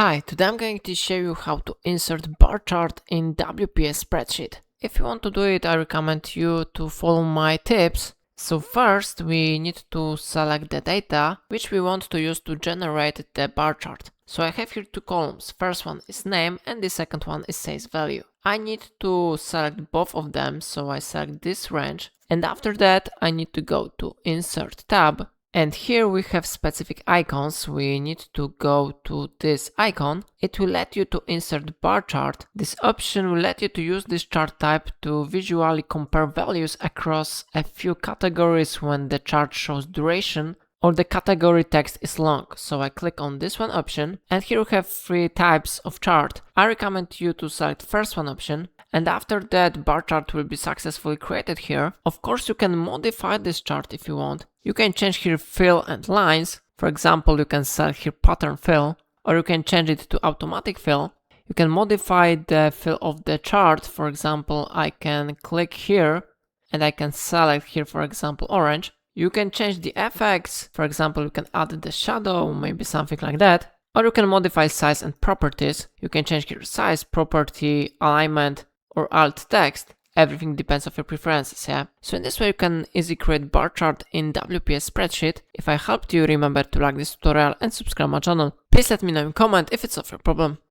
Hi, today I'm going to show you how to insert bar chart in WPS Spreadsheet. If you want to do it, I recommend you to follow my tips. So first we need to select the data which we want to use to generate the bar chart. So I have here two columns. First one is name and the second one is sales value. I need to select both of them, so I select this range, and after that I need to go to Insert tab. And here we have specific icons. We need to go to this icon. It will let you to insert bar chart. This option will let you to use this chart type to visually compare values across a few categories when the chart shows duration or the category text is long. So I click on this one option, and here we have three types of chart. I recommend you to select first one option, and after that bar chart will be successfully created here. Of course, you can modify this chart if you want. You can change here fill and lines. For example, you can select here pattern fill, or you can change it to automatic fill. You can modify the fill of the chart. For example, I can click here and I can select here, for example, orange. You can change the effects. For example, you can add the shadow, maybe something like that. Or you can modify size and properties. You can change here size, property, alignment, or alt text. Everything depends on your preferences, yeah? So in this way you can easily create bar chart in WPS Spreadsheet. If I helped you, remember to like this tutorial and subscribe my channel. Please let me know in comment if it's of your problem.